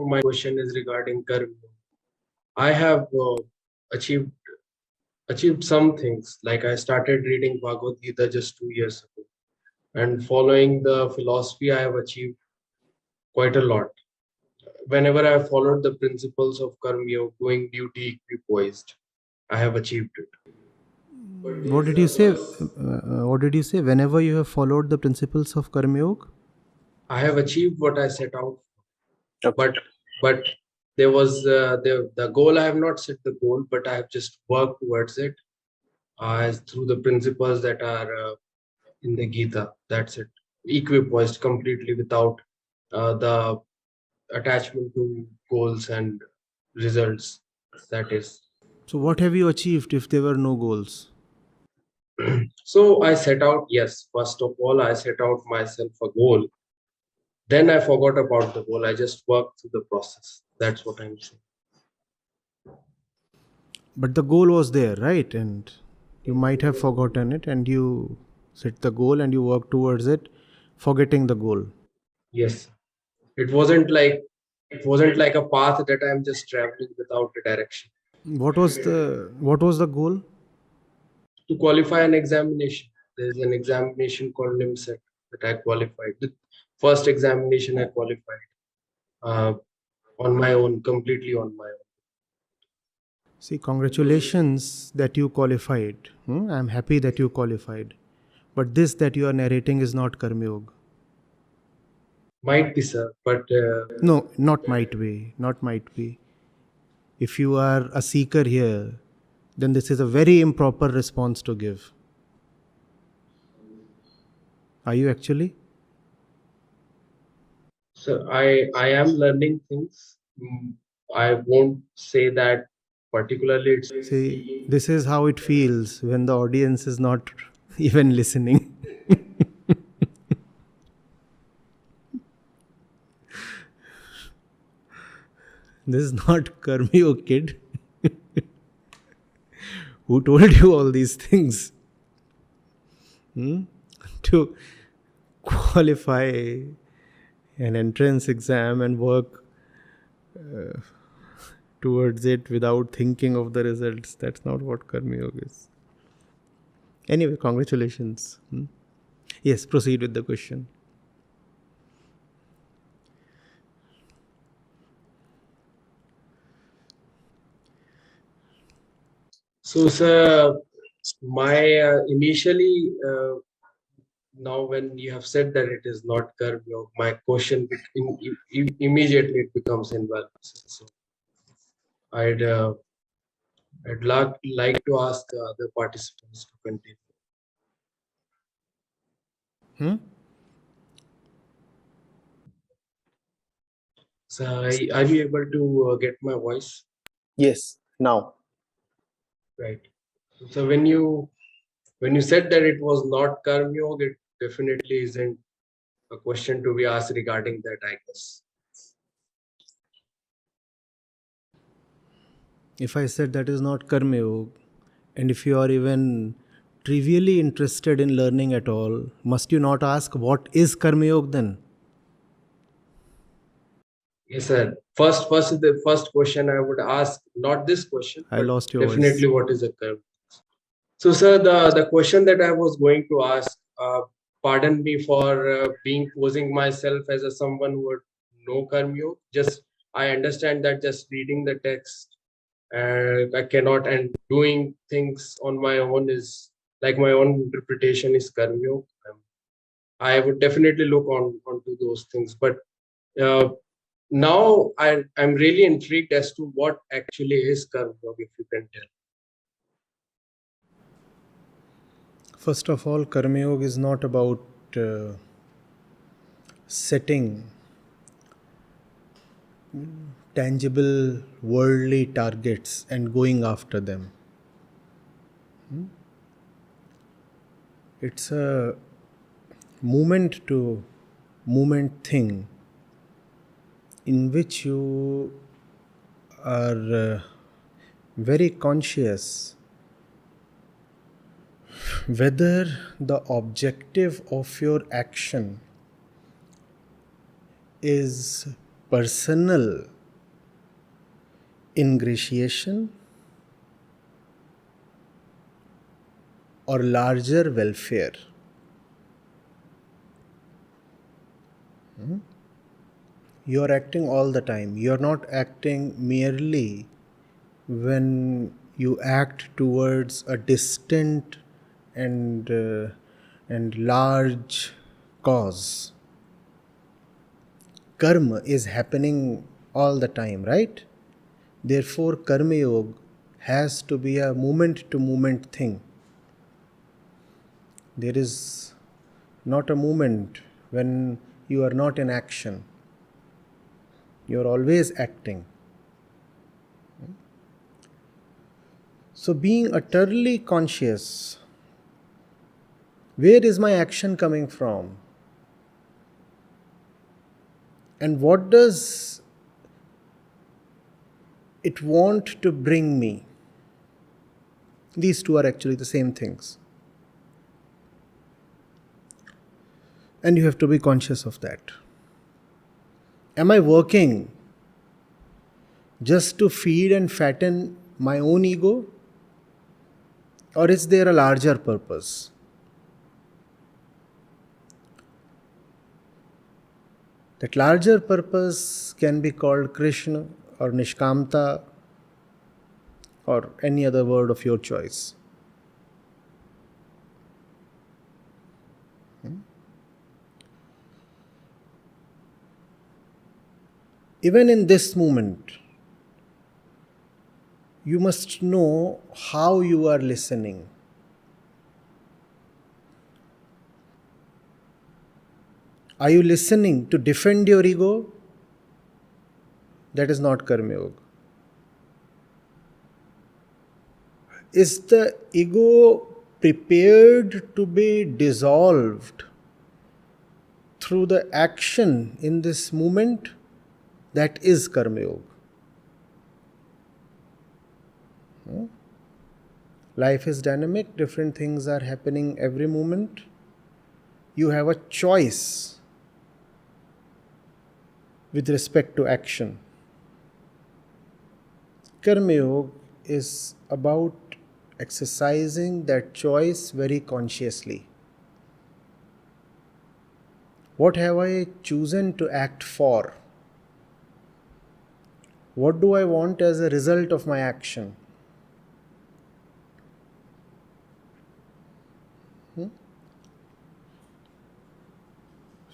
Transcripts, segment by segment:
my question is regarding karma. I have achieved some things. Like I started reading Bhagavad Gita just 2 years ago, and following the philosophy, I have achieved quite a lot. Whenever I have followed the principles of karma, doing duty equipoised, I have achieved it. But there What is did you a say? verse. What did you say? Whenever you have followed the principles of karmayog? I have achieved what I set out, Okay. but there was the goal. I have not set the goal, but I have just worked towards it through the principles that are in the Gita. That's it. Equipoised completely without the attachment to goals and results. That is. So, what have you achieved if there were no goals? So I set out, yes, first of all, I set out myself a goal. Then I forgot about the goal. I just worked through the process. That's what I'm saying. But the goal was there, right? And you might have forgotten it, and you set the goal and you work towards it, forgetting the goal. Yes. It wasn't like a path that I'm just traveling without a direction. What was the goal? To qualify an examination, there's an examination called NIMSET that I qualified. The first examination I qualified uh, on my own, completely on my own. See, congratulations that you qualified. I'm happy that you qualified. But this that you are narrating is not karmayog. Might be, sir, but No, not might be. Not might be. If you are a seeker here, then this is a very improper response to give. Are you actually? so I am learning things. I won't say that particularly it's See, this is how it feels when the audience is not even listening. This is not karmayog, kid. Who told you all these things? To qualify an entrance exam and work towards it without thinking of the results. That's not what karmayog is. Anyway, congratulations. Yes, proceed with the question. so, sir. My initially now when you have said that it is not karma yoga, my question immediately it becomes invalid. So I'd like to ask the other participants to continue. Hmm? So are you able to get my voice? Yes. Now. Right. So when you said that it was not karma yoga, it definitely isn't a question to be asked regarding that, I guess. If I said that is not karmayog, and if you are even trivially interested in learning at all, must you not ask what is karmayog then? Yes, sir. The first question I would ask, not this question, I but lost your voice. definitely what is a karma. So, sir, the question that I was going to ask, pardon me for being posing myself as a someone who would know karma yoga. Just I understand that just reading the text, I cannot, and doing things on my own is like my own interpretation is karma yoga. I would definitely look onto those things, but uh, now I'm really intrigued as to what actually is karma yoga, if you can tell. First of all, karmayog is not about uh, setting tangible worldly targets and going after them. It's a moment to moment thing in which you are very conscious whether the objective of your action is personal ingratiation or larger welfare. You are acting all the time. You are not acting merely when you act towards a distant and large cause. Karma is happening all the time, right? Therefore, karmayog has to be a moment to moment thing. There is not a moment when you are not in action. You are always acting. So, being utterly conscious, where is my action coming from? And what does it want to bring me? These two are actually the same things. And you have to be conscious of that. Am I working just to feed and fatten my own ego? Or is there a larger purpose? That larger purpose can be called Krishna or Nishkamta or any other word of your choice. Even in this moment, you must know how you are listening. Are you listening to defend your ego? That is not karmayog. Is the ego prepared to be dissolved through the action in this moment? That is karmayog. Life is dynamic, different things are happening every moment. You have a choice with respect to action. Karmayog is about exercising that choice very consciously. What have I chosen to act for? What do I want as a result of my action?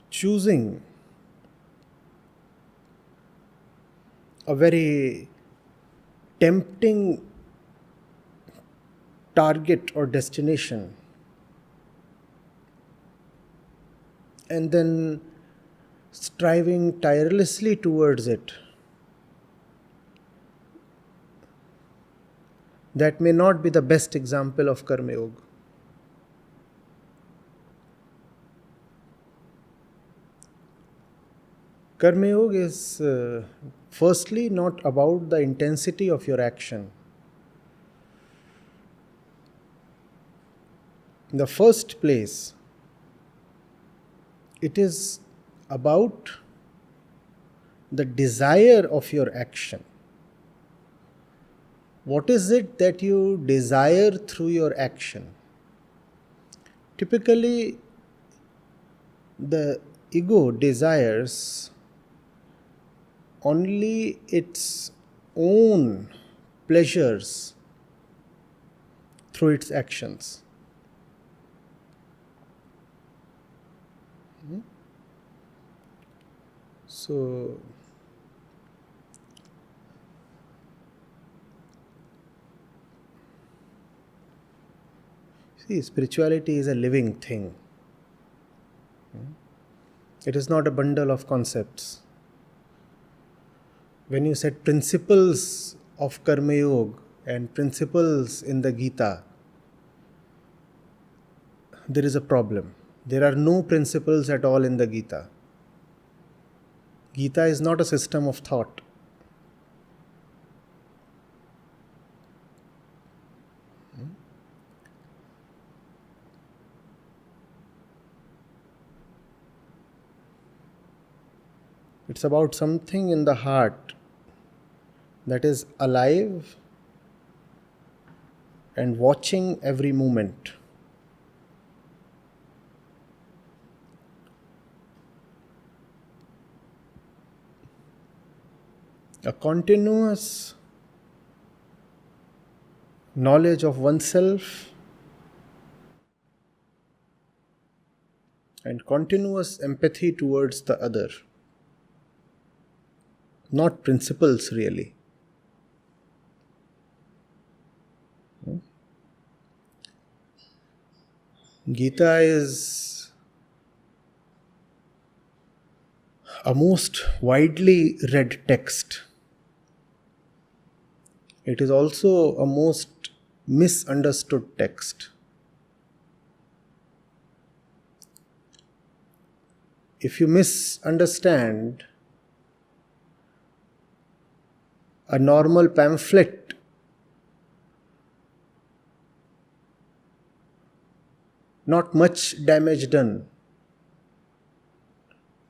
Choosing a very tempting target or destination and then striving tirelessly towards it, that may not be the best example of karmayog. Karmayog is firstly not about the intensity of your action. In the first place, it is about the desire of your action. What is it that you desire through your action? Typically, the ego desires only its own pleasures through its actions. So, see, spirituality is a living thing. It is not a bundle of concepts. When you set principles of karmayog and principles in the Gita, there is a problem. There are no principles at all in the Gita. Gita is not a system of thought. It's about something in the heart that is alive and watching every moment. A continuous knowledge of oneself and continuous empathy towards the other. Not principles, really. Gita is a most widely read text. It is also a most misunderstood text. If you misunderstand a normal pamphlet, not much damage done.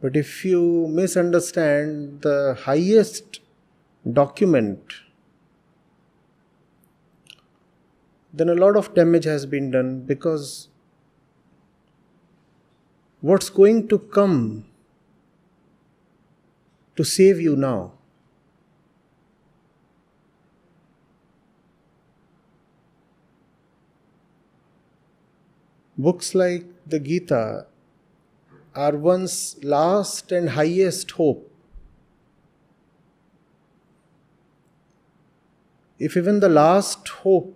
But if you misunderstand the highest document, then a lot of damage has been done, because what's going to come to save you now? Books like the Gita are one's last and highest hope. If even the last hope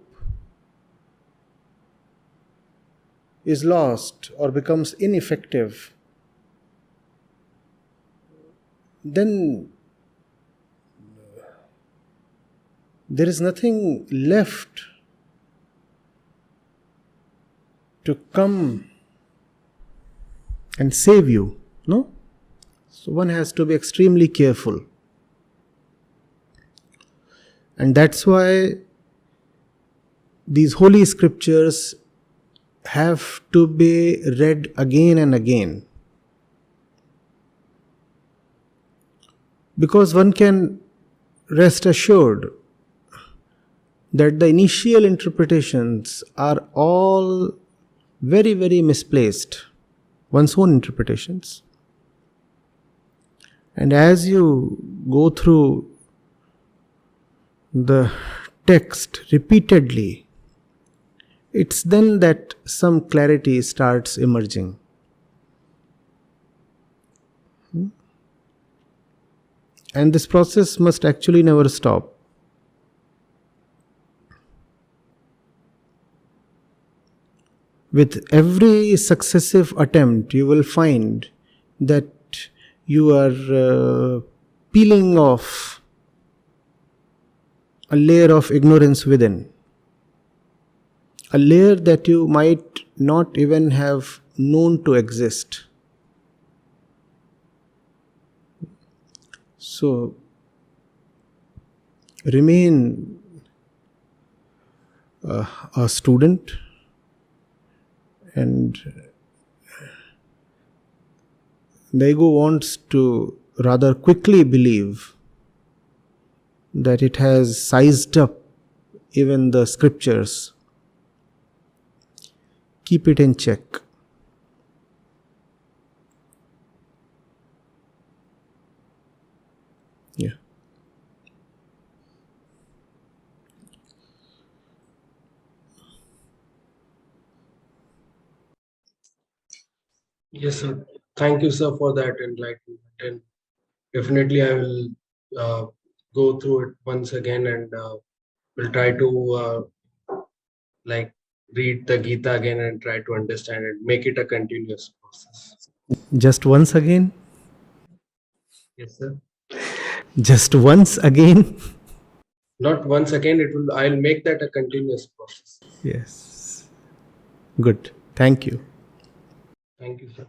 is lost or becomes ineffective, then there is nothing left to come and save you, no? So one has to be extremely careful. And that's why these holy scriptures have to be read again and again. Because one can rest assured that the initial interpretations are all very, very misplaced, one's own interpretations. And as you go through the text repeatedly, it's then that some clarity starts emerging. And this process must actually never stop. With every successive attempt, you will find that you are peeling off a layer of ignorance within, a layer that you might not even have known to exist. So, remain a student, and the ego wants to rather quickly believe that it has sized up even the scriptures. Keep it in check. Yeah. Yes, sir. Thank you, sir, for that enlightenment. And definitely, I will go through it once again, and will try to read the Gita again and try to understand it, make it a continuous process. Just once again? Yes, sir. Just once again? Not once again. I'll make that a continuous process. Yes. Good. Thank you. Thank you, sir.